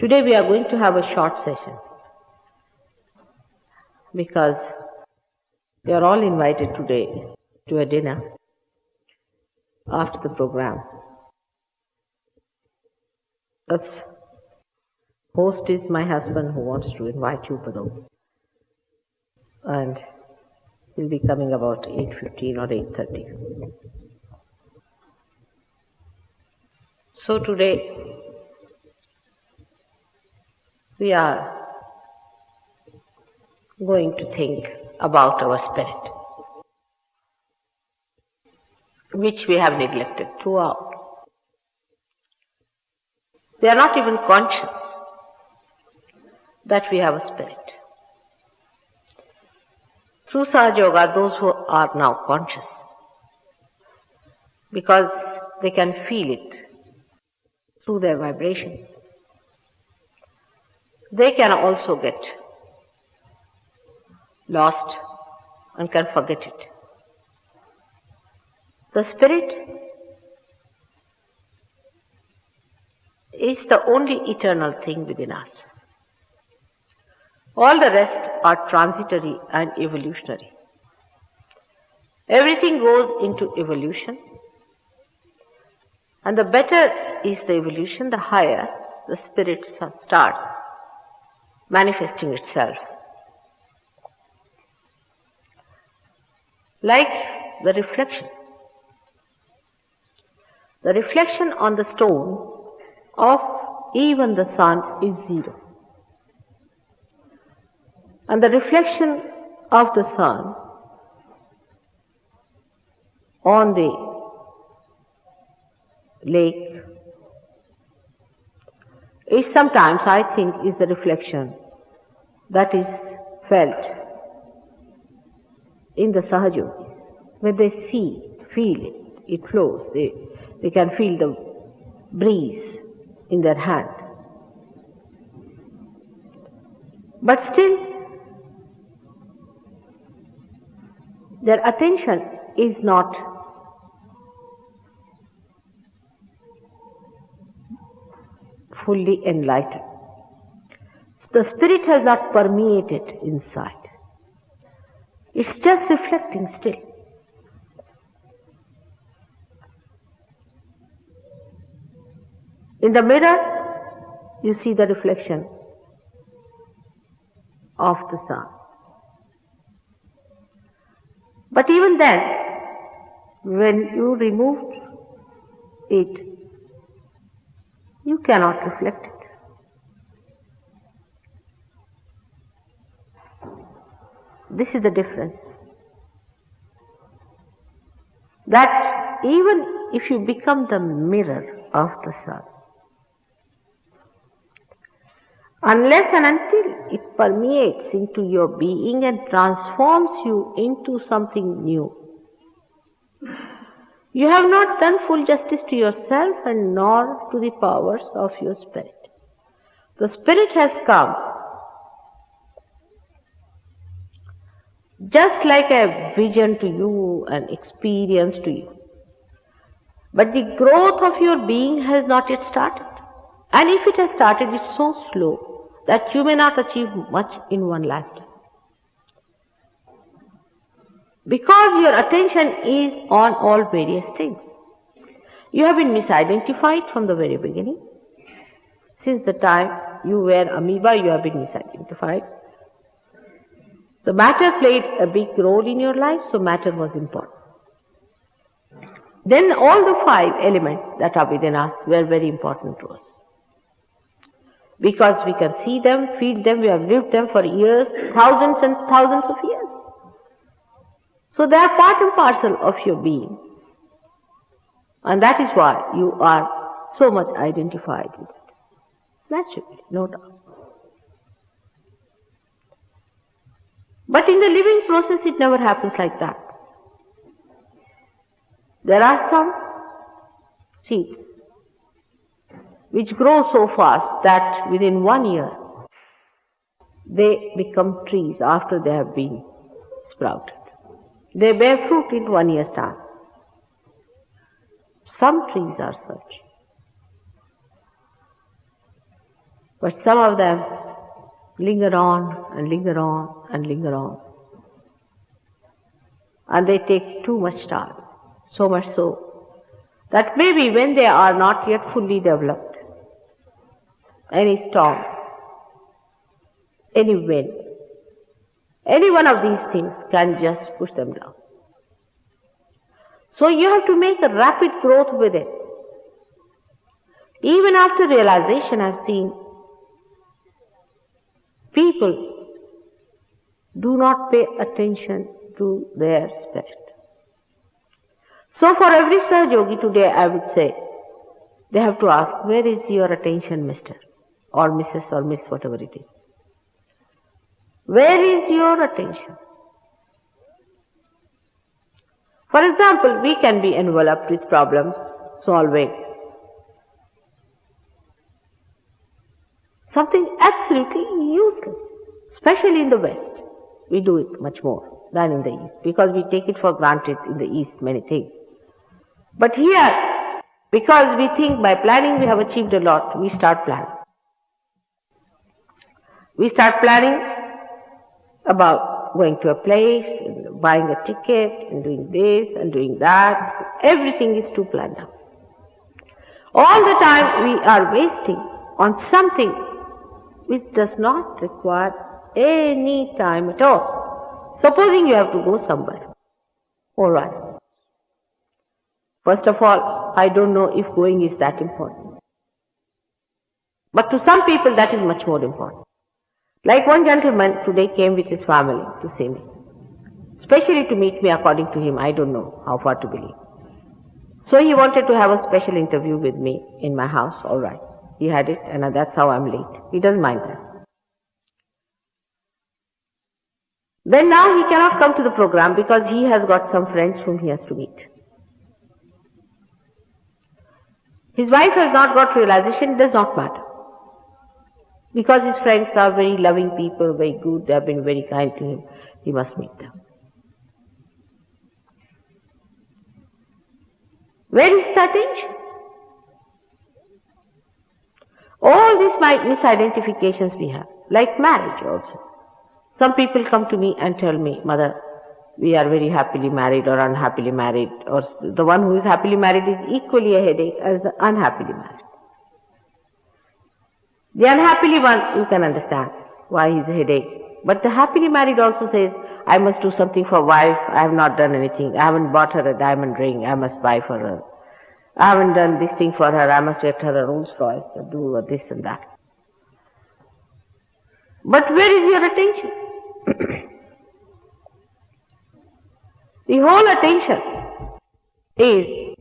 Today we are going to have a short session because we are all invited today to a dinner after the program. The host is my husband who wants to invite you, Padam, and he'll be coming about 8:15 or 8:30. So today we are going to think about our spirit, which we have neglected throughout. We are not even conscious that we have a spirit. Through Sahaja Yoga, those who are now conscious, because they can feel it through their vibrations, they can also get lost and can forget it. The spirit is the only eternal thing within us. All the rest are transitory and evolutionary. Everything goes into evolution, and the better is the evolution, the higher the spirit starts manifesting itself. Like the reflection. The reflection on the stone of even the sun is zero. And the reflection of the sun on the lake is sometimes, I think, is the reflection that is felt in the Sahajogis. When they see it, feel it, it flows, they can feel the breeze in their hand. But still, their attention is not fully enlightened. The spirit has not permeated inside. It's just reflecting still. In the mirror, you see the reflection of the sun. But even then, when you remove it, you cannot reflect it. This is the difference. That even if you become the mirror of the sun, unless and until it permeates into your being and transforms you into something new, you have not done full justice to yourself and nor to the powers of your spirit. The spirit has come just like a vision to you, an experience to you. But the growth of your being has not yet started. And if it has started, it's so slow that you may not achieve much in one lifetime. Because your attention is on all various things. You have been misidentified from the very beginning. Since the time you were amoeba, you have been misidentified. The matter played a big role in your life, so matter was important. Then all the 5 elements that are within us were very important to us. Because we can see them, feel them, we have lived them for years, thousands and thousands of years. So they are part and parcel of your being. And that is why you are so much identified with it. Naturally, no doubt. But in the living process, it never happens like that. There are some seeds which grow so fast that within 1 year they become trees after they have been sprouted. They bear fruit in 1 year's time. Some trees are such. But some of them linger on and linger on and linger on. And they take too much time, so much so that maybe when they are not yet fully developed, any storm, any wind, any one of these things can just push them down. So you have to make a rapid growth with it. Even after realization, I've seen people do not pay attention to their spirit. So for every Sahaj Yogi today, I would say, they have to ask, where is your attention, Mr. or Mrs. or Miss, whatever it is? Where is your attention? For example, we can be enveloped with problems, solving something absolutely useless, especially in the West. We do it much more than in the East because we take it for granted in the East many things. But here, because we think by planning we have achieved a lot, we start planning. We start planning about going to a place, and buying a ticket, and doing this and doing that. Everything is too planned out. All the time we are wasting on something which does not require any time at all. Supposing you have to go somewhere. All right. First of all, I don't know if going is that important. But to some people that is much more important. Like one gentleman today came with his family to see me. Especially to meet me according to him. I don't know how far to believe. So he wanted to have a special interview with me in my house. All right. He had it and that's how I'm late. He doesn't mind that. Then now he cannot come to the program because he has got some friends whom he has to meet. His wife has not got realization, it does not matter. Because his friends are very loving people, very good, they have been very kind to him, he must meet them. Where is the attention? All these misidentifications we have, like marriage also. Some people come to me and tell me, Mother, we are very happily married or unhappily married, or the one who is happily married is equally a headache as the unhappily married. The unhappily one, you can understand why he is a headache. But the happily married also says, I must do something for wife, I have not done anything, I haven't bought her a diamond ring, I must buy for her. I haven't done this thing for her, I must get her a Rolls Royce, or do this and that. But where is your attention? The whole attention is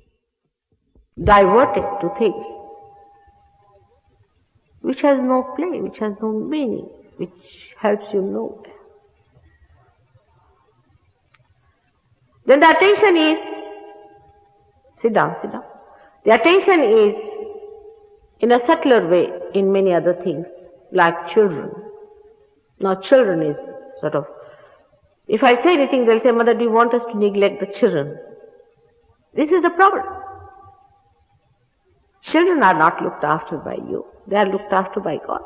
diverted to things which has no play, which has no meaning, which helps you nowhere. Then the attention is, sit down. The attention is in a subtler way in many other things, like children. Now children is sort of, if I say anything, they'll say, Mother, do you want us to neglect the children? This is the problem. Children are not looked after by you. They are looked after by God.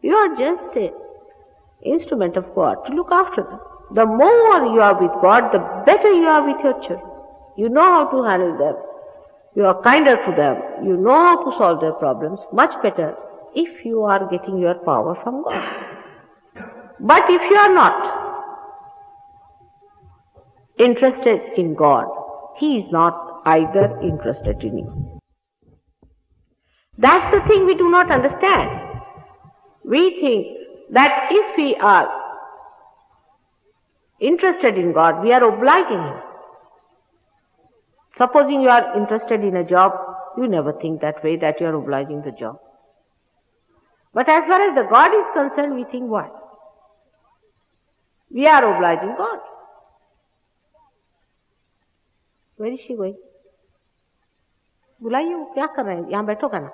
You are just an instrument of God to look after them. The more you are with God, the better you are with your children. You know how to handle them. You are kinder to them. You know how to solve their problems much better if you are getting your power from God. But if you are not interested in God, He is not either interested in you. That's the thing we do not understand. We think that if we are interested in God, we are obliging Him. Supposing you are interested in a job, you never think that way, that you are obliging the job. But as far as the God is concerned, we think what? We are obliging God. Where is she going? बुलाइए, वो क्या कर रहे हैं? यहाँ बैठो का ना.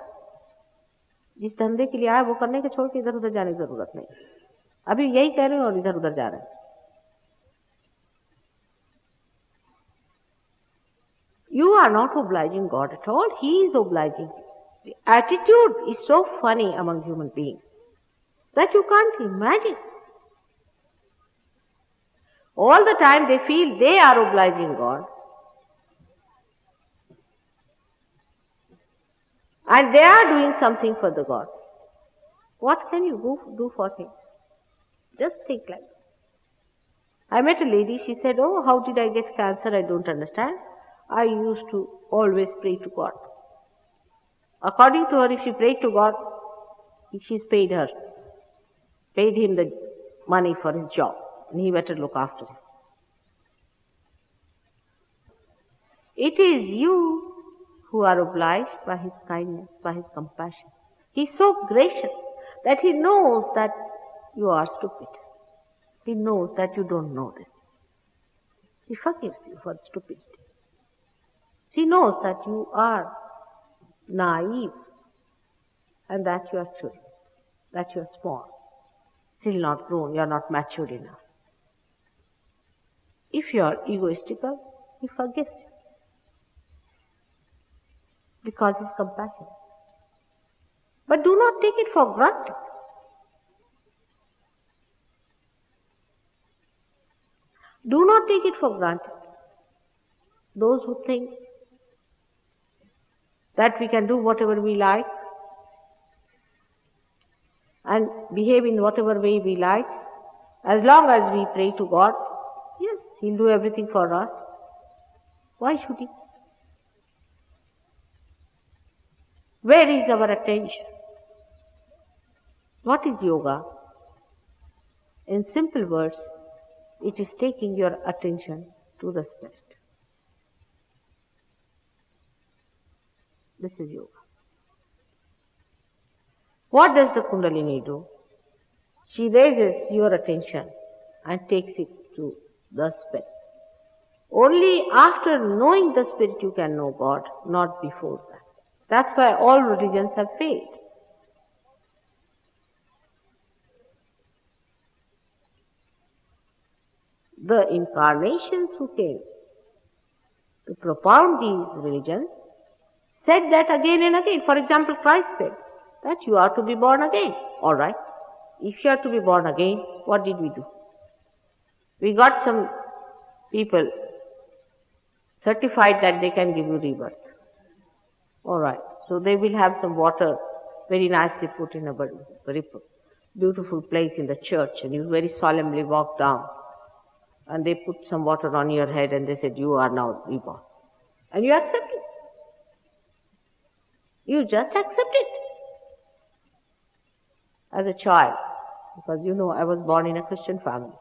जिस धंधे के लिए आए वो करने के छोड़ के इधर उधर जाने की जरूरत नहीं. अभी यही कह रहे हैं और इधर उधर जा रहे हैं. You are not obliging God at all. He is obliging. The attitude is so funny among human beings. that you can't imagine. All the time they feel they are obliging God. And they are doing something for the God. What can you do for him? Just think like that. I met a lady, she said, "Oh, how did I get cancer? I don't understand. I used to always pray to God." According to her, if she prayed to God, she's paid him the money for his job, and he better look after him. It is you who are obliged by his kindness, by his compassion. He is so gracious that he knows that you are stupid. He knows that you don't know this. He forgives you for stupidity. He knows that you are naive and that you are children, that you are small, still not grown, you are not matured enough. If you are egoistical, he forgives you because he is compassionate. But do not take it for granted. Do not take it for granted. Those who think that we can do whatever we like and behave in whatever way we like, as long as we pray to God, yes, he'll do everything for us. Why should he? Where is our attention? What is yoga? In simple words, it is taking your attention to the Spirit. This is yoga. What does the Kundalini do? She raises your attention and takes it to the Spirit. Only after knowing the Spirit you can know God, not before that. That's why all religions have failed. The incarnations who came to propound these religions said that again and again. For example, Christ said that you are to be born again. All right. If you are to be born again, what did we do? We got some people certified that they can give you rebirth. All right. So they will have some water very nicely put in a very beautiful place in the church, and you very solemnly walk down. And they put some water on your head and they said, you are now reborn. And you accept it. You just accept it. As a child, because you know I was born in a Christian family,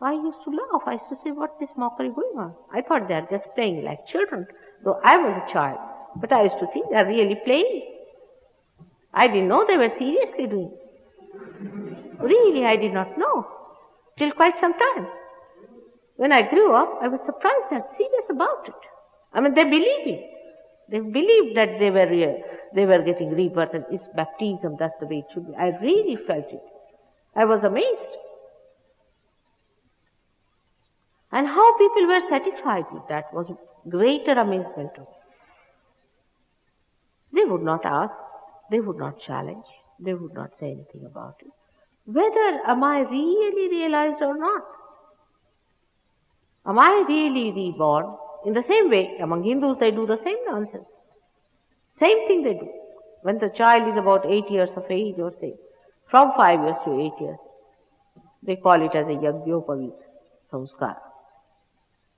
I used to laugh. I used to say, what is mockery going on? I thought they are just playing like children, though I was a child. But I used to think they are really playing. I didn't know they were seriously doing it. Really, I did not know till quite some time. When I grew up, I was surprised they are serious about it. I mean, they believe it. They believed that they were real. They were getting rebirth and it's baptism, that's the way it should be. I really felt it. I was amazed. And how people were satisfied with that was greater amazement to me. They would not ask, they would not challenge, they would not say anything about it. Whether am I really realized or not? Am I really reborn? In the same way, among Hindus they do the same nonsense. Same thing they do. When the child is about 8 years of age or say, from 5 years to 8 years, they call it as a Yajñopavit Samskara.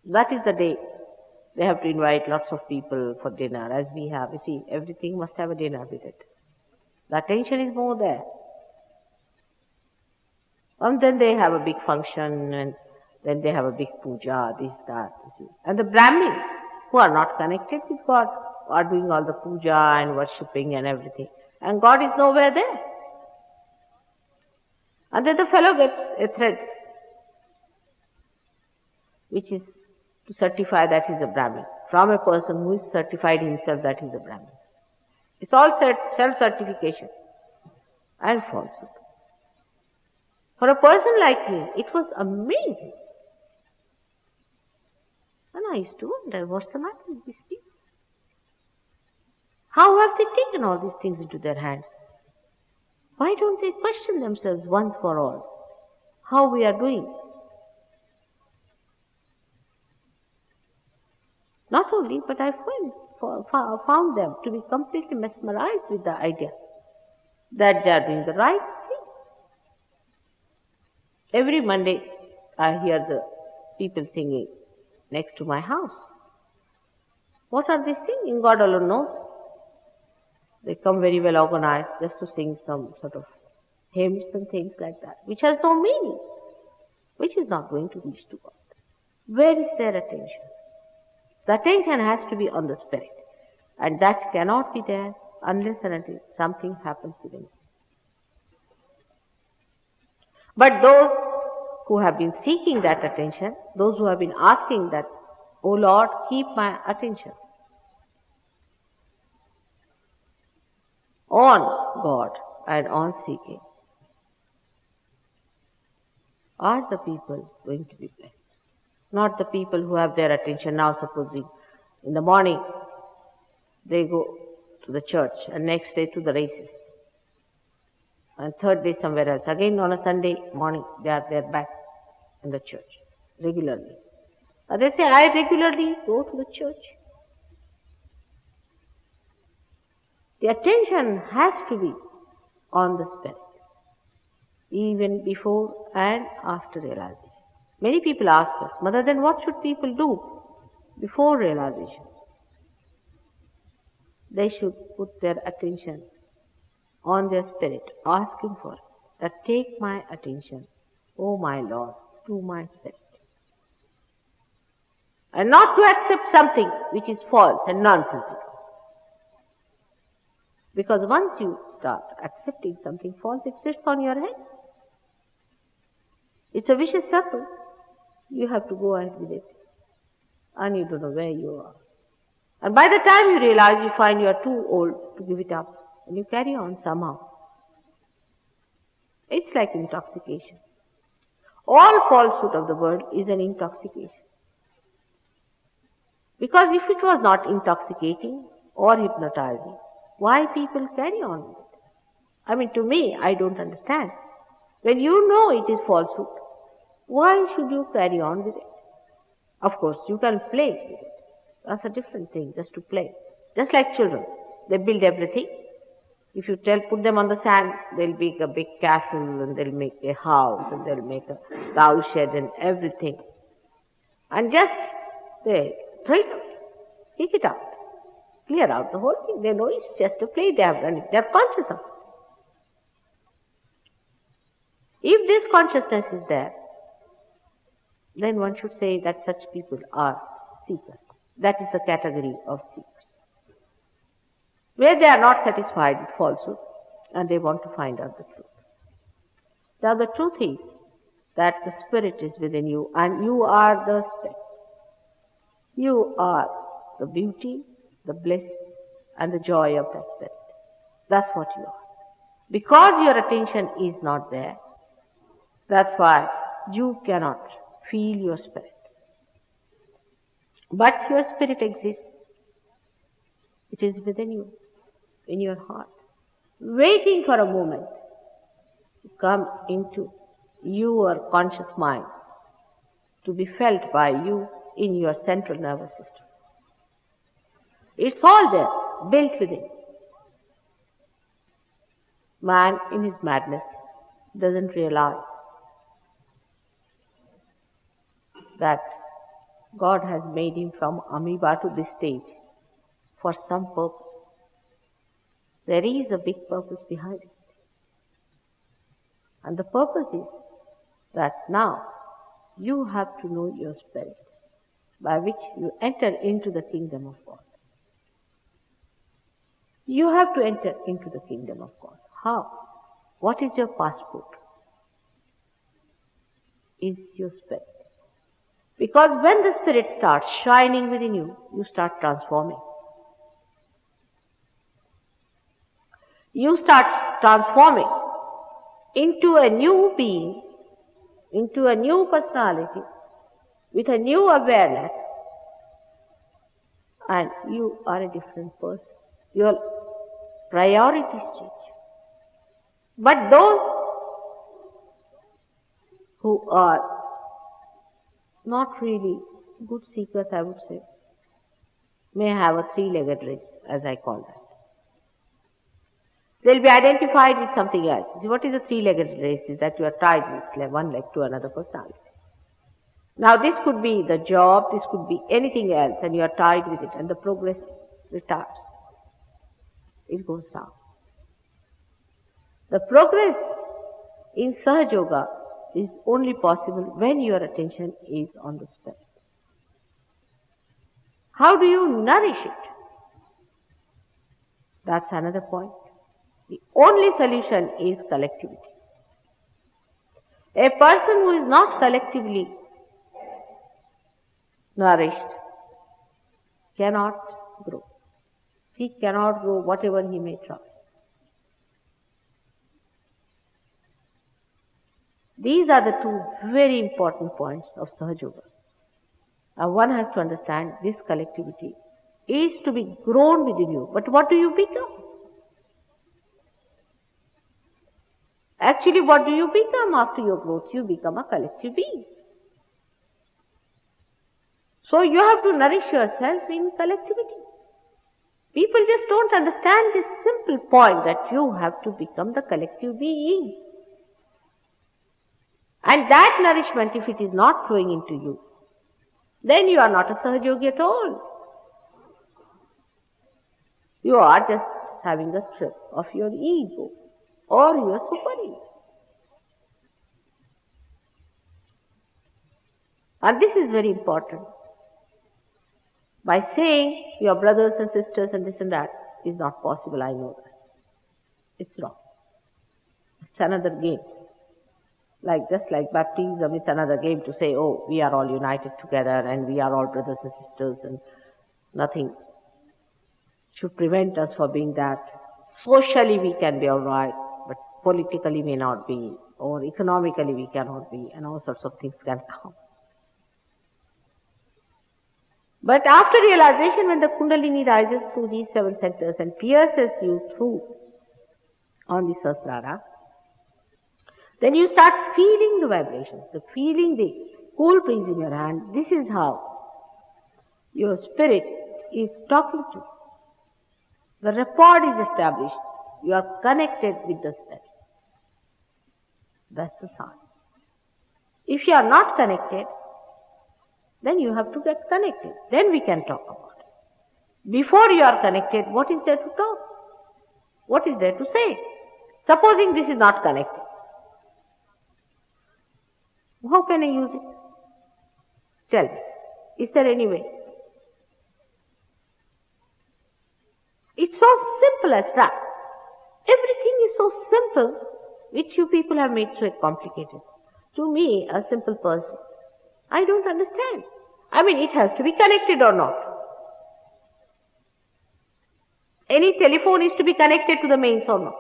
That is the day they have to invite lots of people for dinner, as we have. You see, everything must have a dinner with it. The attention is more there. And then they have a big function, and then they have a big puja, this, that, you see. And the Brahmin, who are not connected with God, are doing all the puja and worshipping and everything. And God is nowhere there. And then the fellow gets a thread, which is to certify that he is a Brahmin, from a person who is certified himself that he is a Brahmin. It's all self-certification and falsehood. For a person like me, it was amazing. And I used to wonder, what's the matter with these people? How have they taken all these things into their hands? Why don't they question themselves once for all how we are doing? Not only, but I found them to be completely mesmerized with the idea that they are doing the right thing. Every Monday I hear the people singing next to my house. What are they singing? God alone knows. They come very well organized just to sing some sort of hymns and things like that, which has no meaning, which is not going to reach to God. Where is their attention? The attention has to be on the Spirit, and that cannot be there unless and until something happens within. But those who have been seeking that attention, those who have been asking that, "Oh Lord, keep my attention on God and on seeking," are the people going to be blessed. Not the people who have their attention now, supposing in the morning they go to the church and next day to the races and third day somewhere else. Again on a Sunday morning they are there back in the church regularly. They say, "I regularly go to the church." The attention has to be on the Spirit, even before and after realization. Many people ask us, "Mother, then what should people do before realization?" They should put their attention on their Spirit, asking for it, that take my attention, O my Lord, to my Spirit. And not to accept something which is false and nonsensical. Because once you start accepting something false, it sits on your head. It's a vicious circle. You have to go ahead with it. And you don't know where you are. And by the time you realize, you find you are too old to give it up. And you carry on somehow. It's like intoxication. All falsehood of the world is an intoxication. Because if it was not intoxicating or hypnotizing, why people carry on with it? I mean, to me, I don't understand. When you know it is falsehood, why should you carry on with it? Of course, you can play with it. That's a different thing, just to play. Just like children, they build everything. If you put them on the sand, they'll make a big castle and they'll make a house and they'll make a cow shed and everything. And just they throw it out, kick it out, clear out the whole thing. They know it's just a play they have done it. They're conscious of it. If this consciousness is there, then one should say that such people are seekers. That is the category of seekers. Where they are not satisfied with falsehood and they want to find out the truth. Now the truth is that the Spirit is within you and you are the Spirit. You are the beauty, the bliss and the joy of that Spirit. That's what you are. Because your attention is not there, that's why you cannot feel your Spirit. But your Spirit exists. It is within you, in your heart, waiting for a moment to come into your conscious mind, to be felt by you in your central nervous system. It's all there, built within. Man, in his madness, doesn't realize that God has made him from amoeba to this stage for some purpose. There is a big purpose behind it. And the purpose is that now you have to know your Spirit, by which you enter into the kingdom of God. You have to enter into the kingdom of God. How? What is your passport? Is your Spirit. Because when the Spirit starts shining within you, you start transforming. You start transforming into a new being, into a new personality, with a new awareness, and you are a different person. Your priorities change. But those who are not really good seekers, I would say, may have a three-legged race, as I call that. They'll be identified with something else. See, what is a three-legged race? Is that you are tied with one leg to another personality. Now this could be the job, this could be anything else, and you are tied with it, and the progress retards. It goes down. The progress in Sahaja Yoga is only possible when your attention is on the spirit. How do you nourish it? That's another point. The only solution is collectivity. A person who is not collectively nourished cannot grow. He cannot grow whatever he may try. These are the two very important points of Sahaja Yoga. Now one has to understand this collectivity is to be grown within you. But what do you become? Actually, what do you become after your growth? You become a collective being. So you have to nourish yourself in collectivity. People just don't understand this simple point that you have to become the collective being. And that nourishment, if it is not flowing into you, then you are not a Sahaja Yogi at all. You are just having a trip of your ego or your super ego. And this is very important. By saying your brothers and sisters and this and that is not possible, I know that. It's wrong. It's another game. Just like baptism, it's another game to say, oh, we are all united together and we are all brothers and sisters and nothing should prevent us from being that. Socially we can be all right, but politically may not be, or economically we cannot be, and all sorts of things can come. But after realization, when the Kundalini rises through these 7 centers and pierces you through on the Sahasrara, then you start feeling the vibrations, feeling the cool breeze in your hand. This is how your spirit is talking to you. The rapport is established. You are connected with the spirit. That's the sign. If you are not connected, then you have to get connected. Then we can talk about it. Before you are connected, what is there to talk? What is there to say? Supposing this is not connected, how can I use it? Tell me. Is there any way? It's so simple as that. Everything is so simple, which you people have made so complicated. To me, a simple person, I don't understand. I mean, it has to be connected or not. Any telephone is to be connected to the mains or not.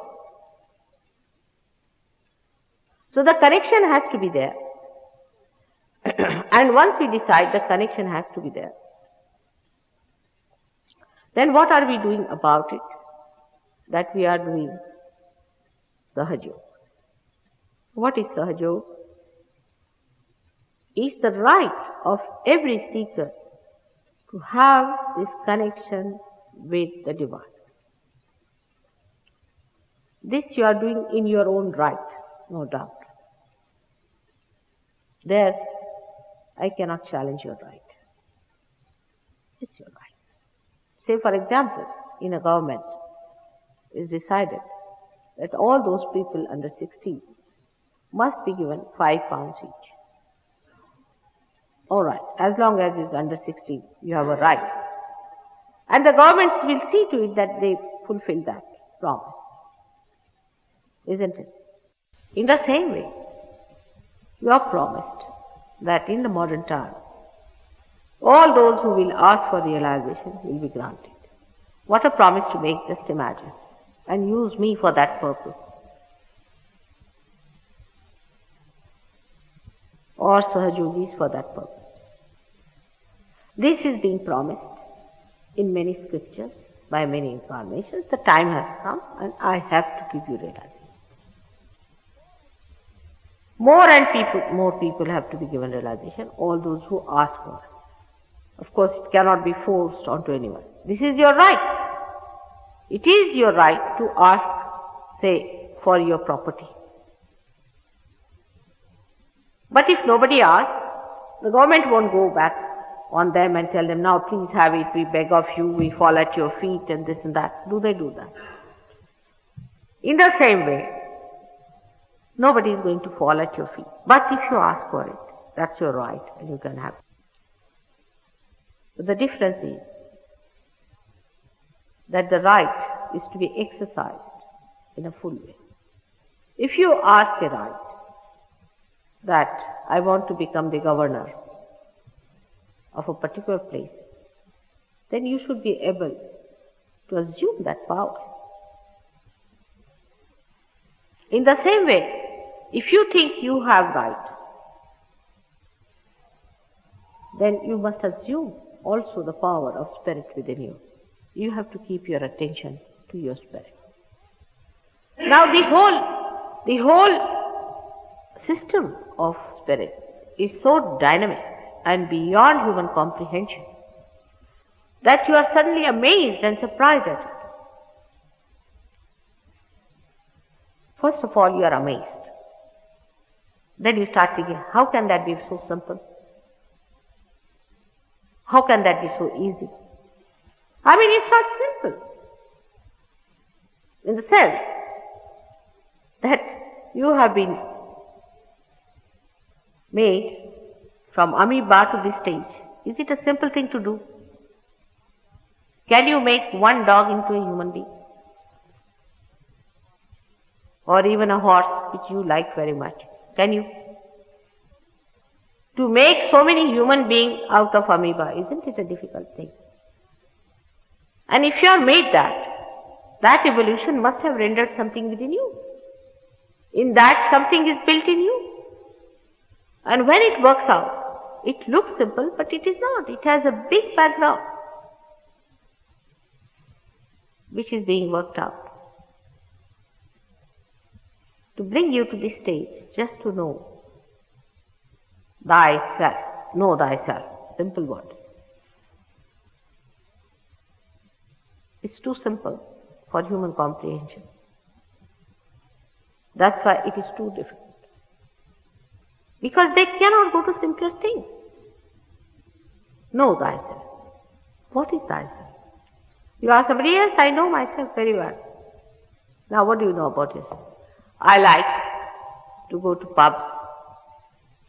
So the connection has to be there. And once we decide the connection has to be there, then what are we doing about it? That we are doing Sahaja Yoga. What is Sahaja Yoga? It's the right of every seeker to have this connection with the Divine. This you are doing in your own right, no doubt. There, I cannot challenge your right. It's your right. Say, for example, in a government, it is decided that all those people under 16 must be given 5 pounds each. All right, as long as it's under 16, you have a right. And the governments will see to it that they fulfill that promise. Isn't it? In the same way, you are promised that in the modern times, all those who will ask for realization will be granted. What a promise to make, just imagine. And use me for that purpose. Or Sahaja Yogis for that purpose. This is being promised in many scriptures, by many incarnations. The time has come and I have to give you realization. More people have to be given realization, all those who ask for it. Of course, it cannot be forced onto anyone. This is your right. It is your right to ask, say, for your property. But if nobody asks, the government won't go back on them and tell them, now please have it, we beg of you, we fall at your feet and this and that. Do they do that? In the same way, nobody is going to fall at your feet. But if you ask for it, that's your right and you can have it. But the difference is that the right is to be exercised in a full way. If you ask a right that I want to become the governor of a particular place, then you should be able to assume that power. In the same way, if you think you have right, then you must assume also the power of spirit within you. You have to keep your attention to your spirit. Now the whole system of spirit is so dynamic and beyond human comprehension that you are suddenly amazed and surprised at it. First of all, you are amazed. Then you start thinking, how can that be so simple? How can that be so easy? I mean, it's not simple. In the sense that you have been made from amoeba to this stage. Is it a simple thing to do? Can you make one dog into a human being? Or even a horse which you like very much? Can you? To make so many human beings out of amoeba, isn't it a difficult thing? And if you are made that evolution must have rendered something within you. In that something is built in you. And when it works out, it looks simple, but it is not. It has a big background which is being worked out to bring you to this stage, just to know thyself. Know thyself. Simple words. It's too simple for human comprehension. That's why it is too difficult. Because they cannot go to simpler things. Know thyself. What is thyself? You ask somebody, yes, I know myself very well. Now what do you know about yourself? I like to go to pubs.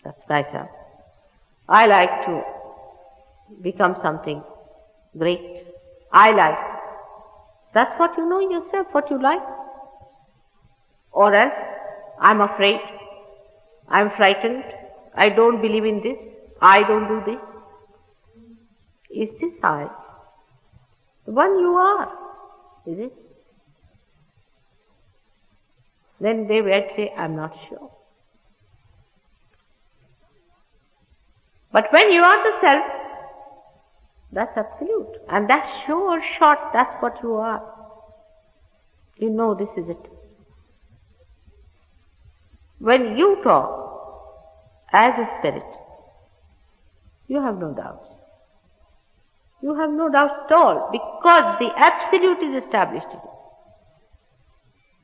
That's myself. I like to become something great. I like. That's what you know in yourself, what you like. Or else, I'm afraid, I'm frightened, I don't believe in this, I don't do this. Is this I? The one you are, is it? Then they might say, I'm not sure. But when you are the self, that's absolute. And that's sure shot, that's what you are. You know this is it. When you talk as a spirit, you have no doubts. You have no doubts at all, because the absolute is established in you.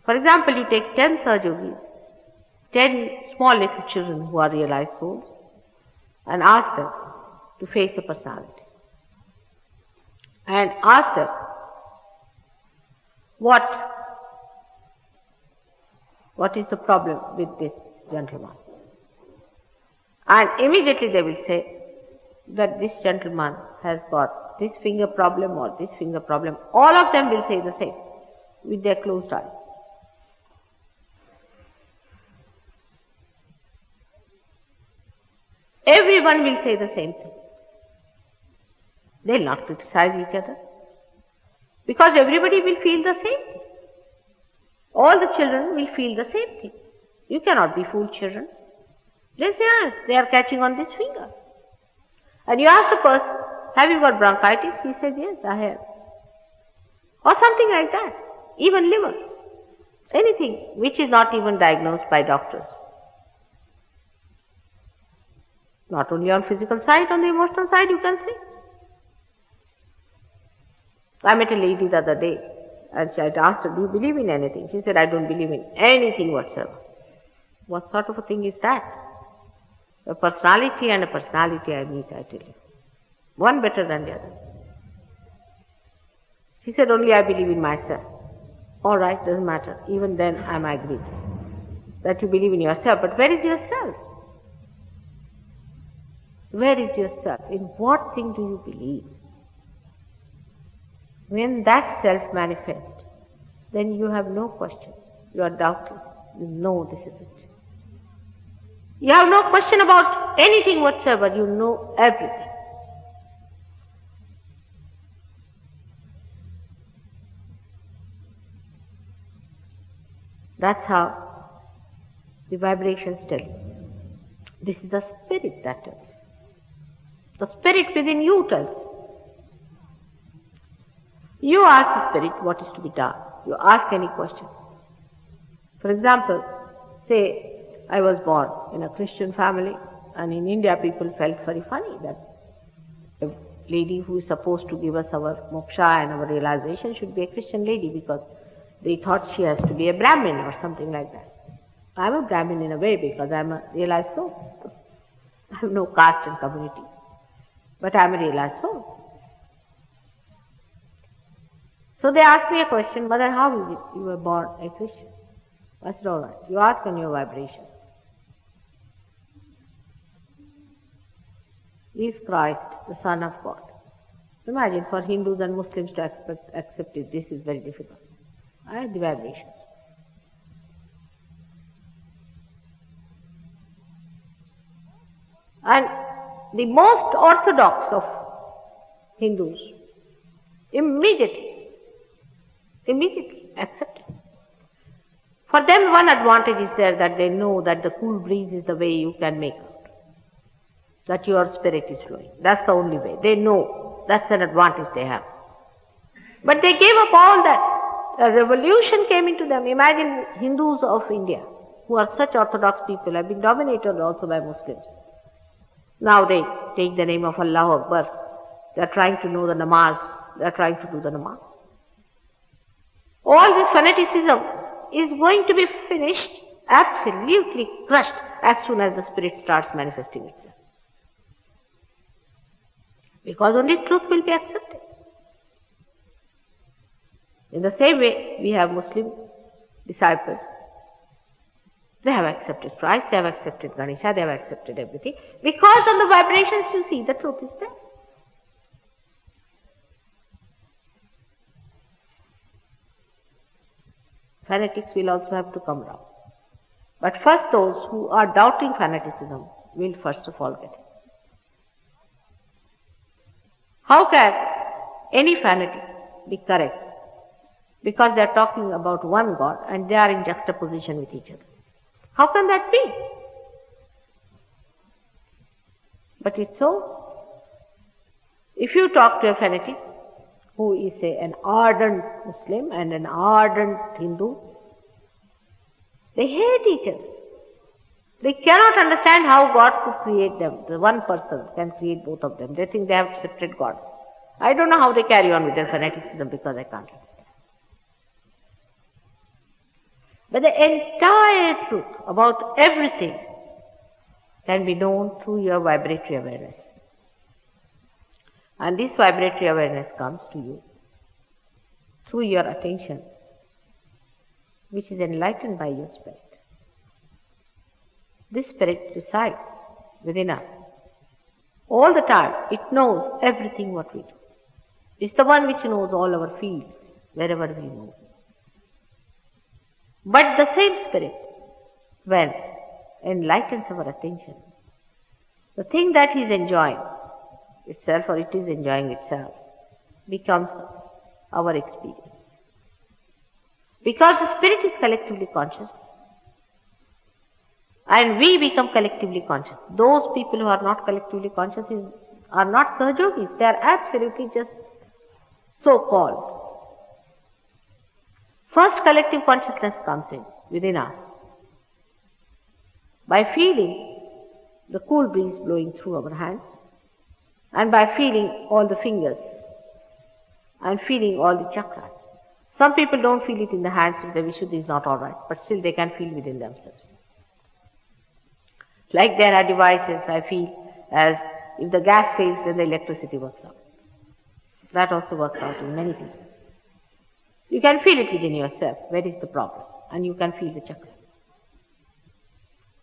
For example, you take 10 Sahajogis, 10 small little children who are realized souls, and ask them to face a personality. And ask them, what is the problem with this gentleman? And immediately they will say that this gentleman has got this finger problem or this finger problem. All of them will say the same with their closed eyes. Everyone will say the same thing. They will not criticize each other, because everybody will feel the same thing. All the children will feel the same thing. You cannot be fooled, children. They say, yes, they are catching on this finger. And you ask the person, have you got bronchitis? He says, yes, I have. Or something like that. Even liver. Anything which is not even diagnosed by doctors. Not only on physical side, on the emotional side you can see. I met a lady the other day and I asked her, do you believe in anything? She said, I don't believe in anything whatsoever. What sort of a thing is that? A personality and a personality I meet, I tell you. One better than the other. She said, only I believe in myself. All right, doesn't matter. Even then I'm agreed that you believe in yourself. But where is yourself? Where is yourself? In what thing do you believe? When that self manifests, then you have no question. You are doubtless. You know this is it. You have no question about anything whatsoever. You know everything. That's how the vibrations tell you. This is the spirit that tells you. The spirit within you tells you. You ask the spirit what is to be done. You ask any question. For example, say I was born in a Christian family, and in India people felt very funny that a lady who is supposed to give us our moksha and our realization should be a Christian lady, because they thought she has to be a Brahmin or something like that. I am a Brahmin in a way because I am a realized soul. I have no caste and community, but I am a realized soul. So they asked me a question, Mother, how is it you were born a Christian? I said, all right, you ask on your vibration. Is Christ the Son of God? Imagine, for Hindus and Muslims to accept it, this is very difficult. I have the vibrations. And the most orthodox of Hindus immediately accept it. For them, one advantage is there, that they know that the cool breeze is the way you can make out, that your spirit is flowing. That's the only way. They know that's an advantage they have. But they gave up all that. A revolution came into them. Imagine Hindus of India, who are such orthodox people, have been dominated also by Muslims. Now they take the name of Allah Akbar. They are trying to know the namaz. They are trying to do the namaz. All this fanaticism is going to be finished, absolutely crushed, as soon as the spirit starts manifesting itself. Because only truth will be accepted. In the same way, we have Muslim disciples. They have accepted Christ, they have accepted Ganesha, they have accepted everything. Because on the vibrations you see, the truth is there. Fanatics will also have to come round. But first those who are doubting fanaticism will first of all get it. How can any fanatic be correct? Because they are talking about one God and they are in juxtaposition with each other. How can that be? But it's so. If you talk to a fanatic who is, say, an ardent Muslim and an ardent Hindu, they hate each other. They cannot understand how God could create them. The one person can create both of them. They think they have separate gods. I don't know how they carry on with their fanaticism, because I can't understand. But the entire truth about everything can be known through your vibratory awareness. And this vibratory awareness comes to you through your attention, which is enlightened by your spirit. This spirit resides within us. All the time, it knows everything what we do. It's the one which knows all our fields, wherever we move. But the same spirit, when enlightens our attention, the thing that he is enjoying itself, or it is enjoying itself, becomes our experience. Because the spirit is collectively conscious, and we become collectively conscious. Those people who are not collectively conscious are not Sahajogis. They are absolutely just so-called. First collective consciousness comes in within us. By feeling the cool breeze blowing through our hands, and by feeling all the fingers and feeling all the chakras. Some people don't feel it in the hands if the Vishuddhi is not alright, but still they can feel within themselves. Like there are devices, I feel, as if the gas fails, then the electricity works out. That also works out in many people. You can feel it within yourself, where is the problem, and you can feel the chakras.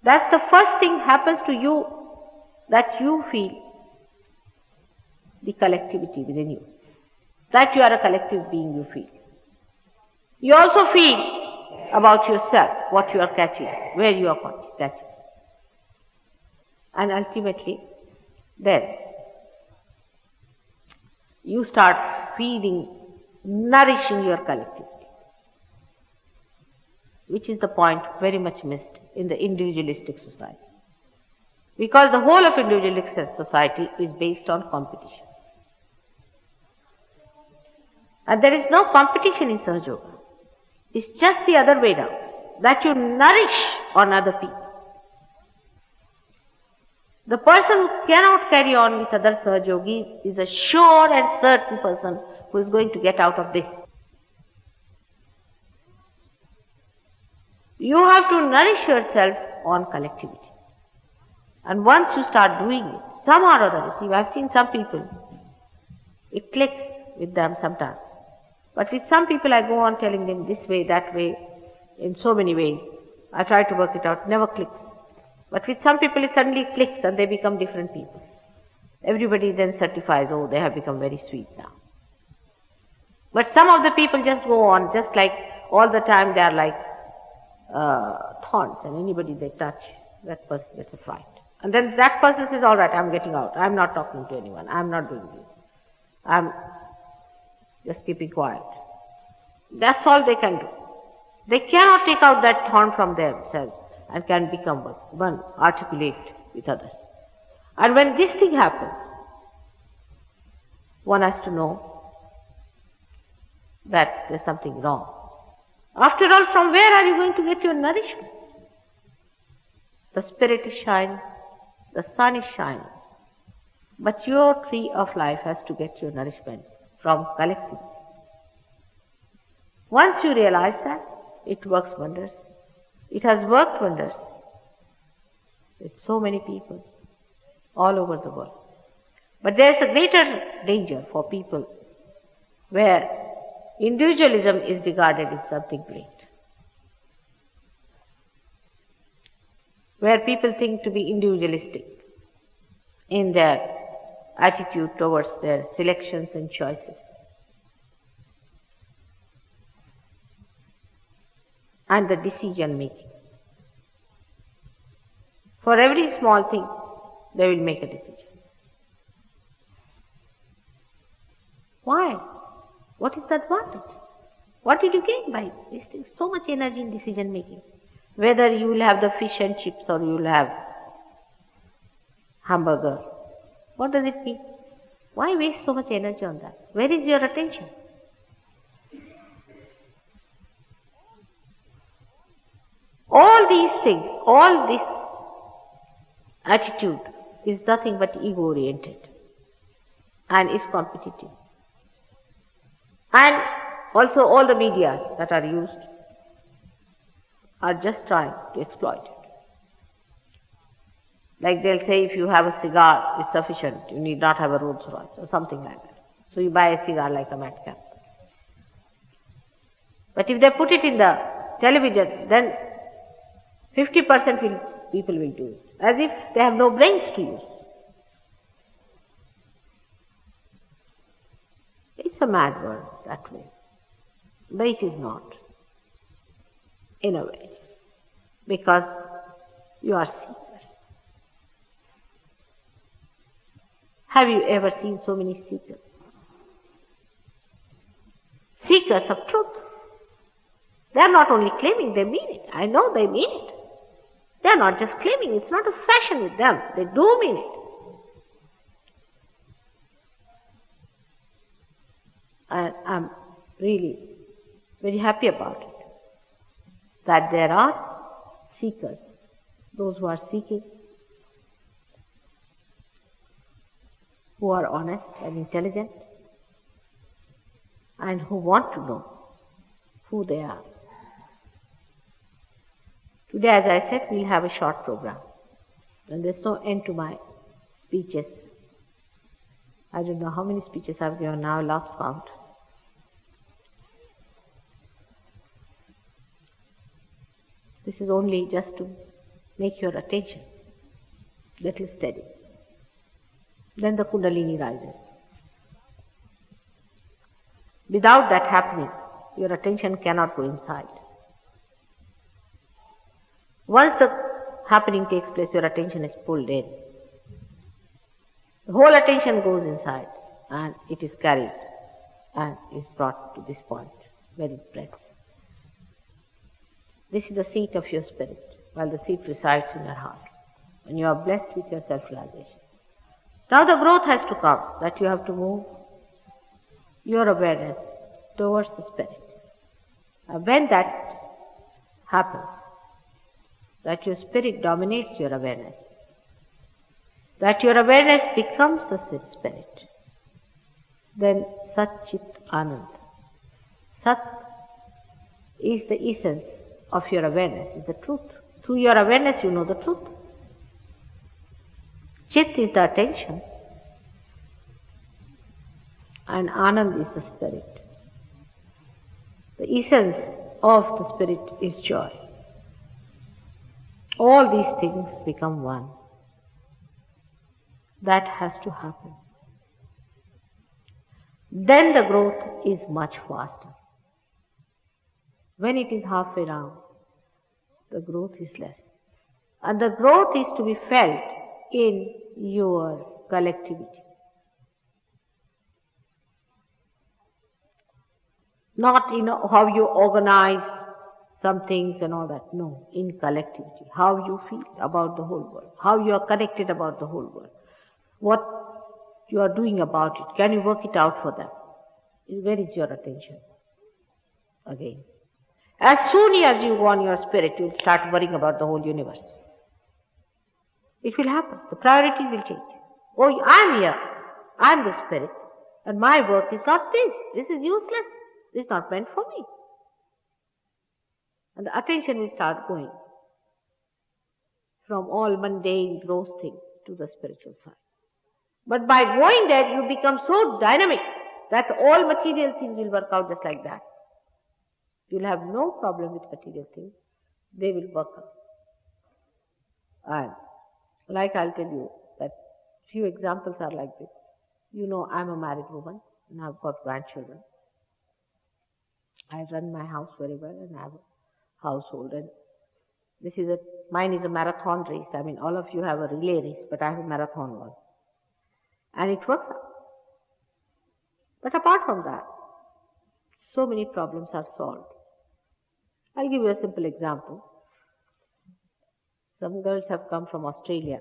That's the first thing happens to you, that you feel the collectivity within you. That you are a collective being, you feel. You also feel about yourself, what you are catching, where you are catching. And ultimately, then, you start feeding, nourishing your collectivity, which is the point very much missed in the individualistic society. Because the whole of individualistic society is based on competition. And there is no competition in Sahaja Yoga. It's just the other way down, that you nourish on other people. The person who cannot carry on with other Sahaja Yogis is a sure and certain person who is going to get out of this. You have to nourish yourself on collectivity. And once you start doing it, somehow or other, see, I've seen some people, it clicks with them sometimes. But with some people I go on telling them this way, that way, in so many ways. I try to work it out, never clicks. But with some people it suddenly clicks and they become different people. Everybody then certifies, oh, they have become very sweet now. But some of the people just go on, just like all the time they are like thorns, and anybody they touch, that person gets a fright. And then that person says, all right, I'm getting out. I'm not talking to anyone. I'm not doing this. I'm just keeping quiet. That's all they can do. They cannot take out that thorn from themselves and can become one, articulate with others. And when this thing happens, one has to know that there's something wrong. After all, from where are you going to get your nourishment? The spirit is shining, the sun is shining, but your tree of life has to get your nourishment from collectivity. Once you realize that, it works wonders. It has worked wonders with so many people all over the world. But there is a greater danger for people where individualism is regarded as something great. Where people think to be individualistic in their attitude towards their selections and choices. And the decision making. For every small thing, they will make a decision. Why? What is the advantage? What did you gain by wasting so much energy in decision making? Whether you will have the fish and chips or you will have hamburger. What does it mean? Why waste so much energy on that? Where is your attention? All these things, all this attitude is nothing but ego-oriented and is competitive. And also all the medias that are used are just trying to exploit it. Like they'll say if you have a cigar is sufficient, you need not have a Rolls Royce or something like that. So you buy a cigar like a madcap. But if they put it in the television, then 50% people will do it, as if they have no brains to use. It's a mad world that way, but it is not, in a way, because you are seekers. Have you ever seen so many seekers? Seekers of truth. They are not only claiming, they mean it. I know they mean it. They are not just claiming, it's not a fashion with them. They do mean it. And I'm really very happy about it. That there are seekers, those who are seeking who are honest and intelligent and who want to know who they are. Today, as I said, we'll have a short program. And there's no end to my speeches. I don't know how many speeches I've given now, I lost count. This is only just to make your attention a little steady. Then the Kundalini rises. Without that happening, your attention cannot go inside. Once the happening takes place, your attention is pulled in. The whole attention goes inside and it is carried and is brought to this point where it breaks. This is the seat of your spirit, while the seat resides in your heart, when you are blessed with your self-realization. Now the growth has to come, that you have to move your awareness towards the spirit. And when that happens, that your spirit dominates your awareness, that your awareness becomes the spirit, then Sat Chit Anand. Sat is the essence of your awareness, is the truth. Through your awareness you know the truth. Chit is the attention and Anand is the spirit. The essence of the spirit is joy. All these things become one. That has to happen. Then the growth is much faster. When it is halfway round, the growth is less. And the growth is to be felt in your collectivity. Not in how you organize some things and all that. No, in collectivity. How you feel about the whole world. How you are connected about the whole world. What you are doing about it. Can you work it out for them? Where is your attention? Again. As soon as you go on your spirit, you will start worrying about the whole universe. It will happen. The priorities will change. Oh, I'm here. I'm the spirit. And my work is not this. This is useless. This is not meant for me. And the attention will start going from all mundane, gross things to the spiritual side. But by going there, you become so dynamic that all material things will work out just like that. You'll have no problem with material things. They will work out. And like I'll tell you that few examples are like this. You know, I'm a married woman and I've got grandchildren. I run my house very well and I have a household. And mine is a marathon race. I mean, all of you have a relay race, but I have a marathon one. And it works out. But apart from that, so many problems are solved. I'll give you a simple example. Some girls have come from Australia.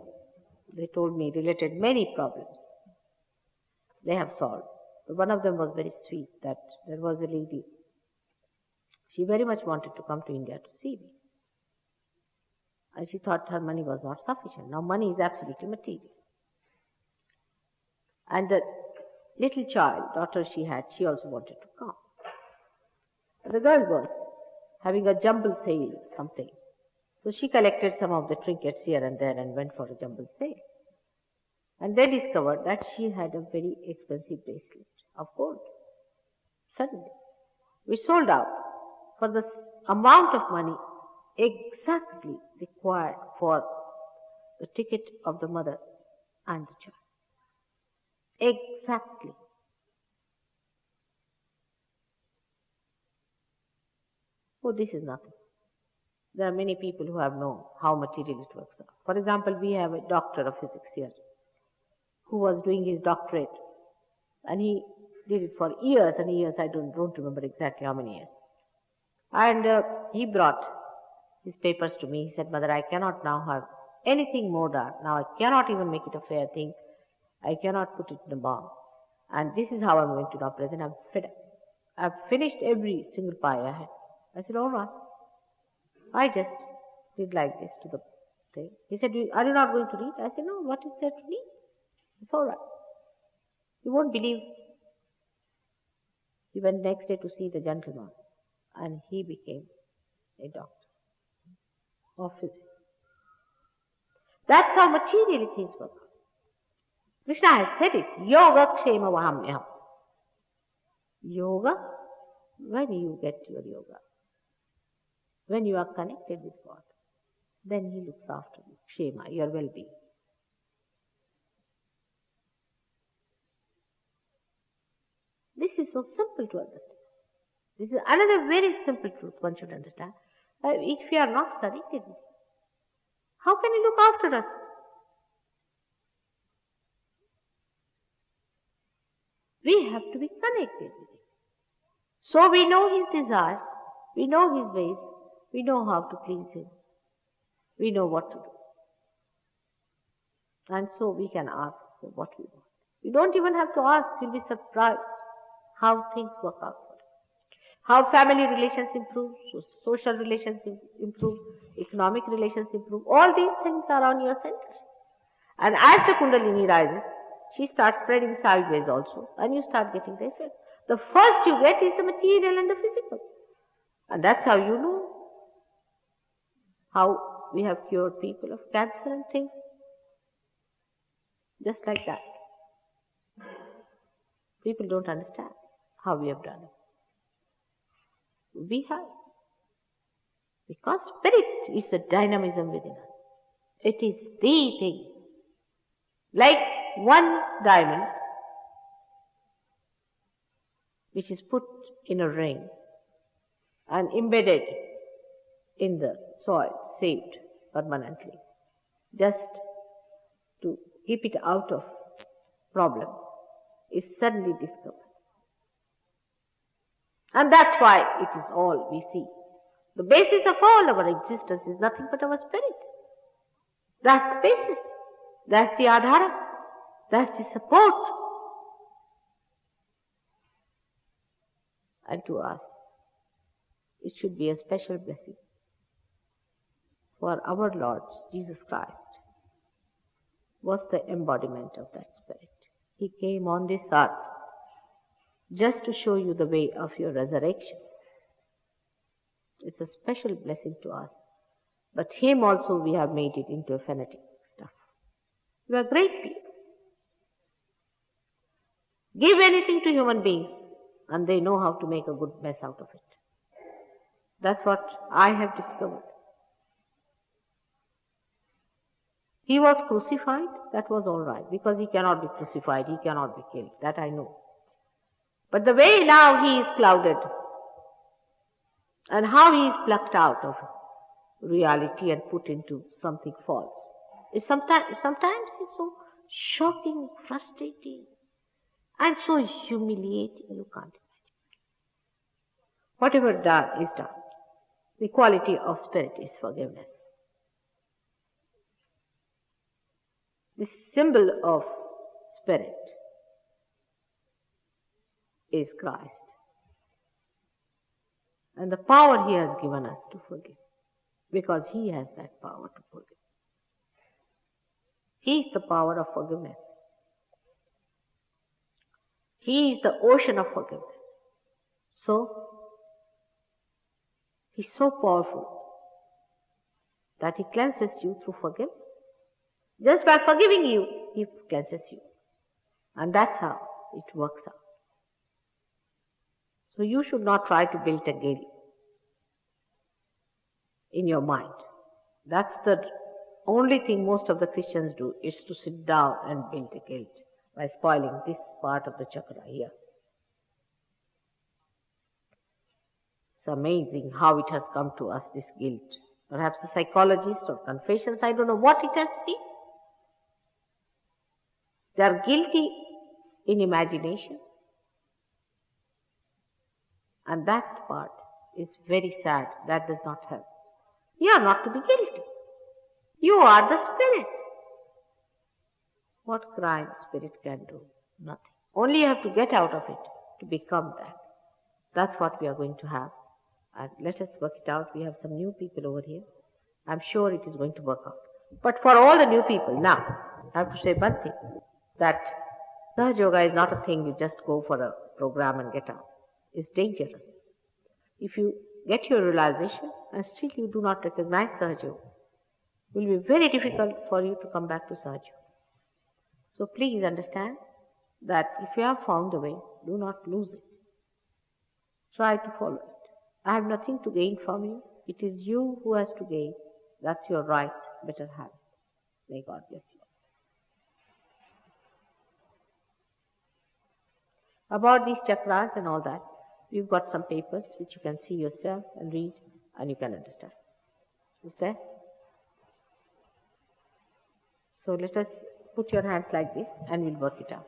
They told me, related many problems they have solved. But one of them was very sweet, that there was a lady. She very much wanted to come to India to see me. And she thought her money was not sufficient. Now money is absolutely material. And the little child, daughter she had, she also wanted to come. The girl was having a jumble sale, something. So she collected some of the trinkets here and there and went for a jumble sale. And they discovered that she had a very expensive bracelet of gold. Suddenly, which sold out for the amount of money exactly required for the ticket of the mother and the child. Exactly. Oh, this is nothing. There are many people who have known how material it works out. For example, we have a doctor of physics here who was doing his doctorate, and he did it for years and years. I don't remember exactly how many years. And he brought his papers to me. He said, "Mother, I cannot now have anything more done. Now I cannot even make it a fair thing. I cannot put it in a bomb. And this is how I'm going to now present. I'm fed up. I've finished every single pie I had." I said, "All right." I just did like this to the thing. He said, "Are you not going to read?" I said, "No, what is there to read? It's all right." You won't believe. He went next day to see the gentleman, and he became a doctor of physics. That's how materially things work. Krishna has said it, yoga kshema vahamyam. Yoga, when you get your yoga, when you are connected with God, then He looks after you, kshema, your well-being. This is so simple to understand. This is another very simple truth one should understand. If we are not connected with Him, how can He look after us? We have to be connected with Him. So we know His desires, we know His ways, we know how to please Him, we know what to do. And so we can ask for what we want. You don't even have to ask, you'll be surprised how things work out for you. How family relations improve, social relations improve, economic relations improve. All these things are on your centers. And as the Kundalini rises, she starts spreading sideways also, and you start getting the effect. The first you get is the material and the physical. And that's how you know how we have cured people of cancer and things. Just like that. People don't understand how we have done it. We have. Because spirit is the dynamism within us. It is the thing. Like one diamond which is put in a ring and embedded in the soil, saved permanently, just to keep it out of problems, is suddenly discovered. And that's why it is all we see. The basis of all our existence is nothing but our spirit. That's the basis. That's the adhara. That's the support. And to us, it should be a special blessing. For our Lord Jesus Christ was the embodiment of that spirit. He came on this earth just to show you the way of your resurrection. It's a special blessing to us. But Him also we have made it into a fanatic stuff. You are great people. Give anything to human beings and they know how to make a good mess out of it. That's what I have discovered. He was crucified, that was all right, because He cannot be crucified, He cannot be killed, that I know. But the way now He is clouded and how He is plucked out of reality and put into something false is sometimes is so shocking, frustrating, and so humiliating, you can't imagine. Whatever done is done. The quality of spirit is forgiveness. The symbol of spirit is Christ. And the power He has given us to forgive, because He has that power to forgive. He is the power of forgiveness. He is the ocean of forgiveness. So, He's so powerful that He cleanses you through forgiveness. Just by forgiving you, He cleanses you. And that's how it works out. So you should not try to build a guilt in your mind. That's the only thing most of the Christians do, is to sit down and build a guilt by spoiling this part of the chakra here. It's amazing how it has come to us, this guilt. Perhaps the psychologists or confessions, I don't know what it has been. They are guilty in imagination. And that part is very sad. That does not help. You are not to be guilty. You are the spirit. What crime spirit can do? Nothing. Only you have to get out of it to become that. That's what we are going to have. And let us work it out. We have some new people over here. I'm sure it is going to work out. But for all the new people, now, I have to say one thing, that Sahaja Yoga is not a thing you just go for a program and get out. It's dangerous. If you get your realization and still you do not recognize Sahaja Yoga, it will be very difficult for you to come back to Sahaja Yoga. So please understand that if you have found the way, do not lose it. Try to follow it. I have nothing to gain from you. It is you who has to gain. That's your right. Better have it. May God bless you. About these chakras and all that, we've got some papers which you can see yourself and read and you can understand. Is there? So let us put your hands like this and we'll work it out.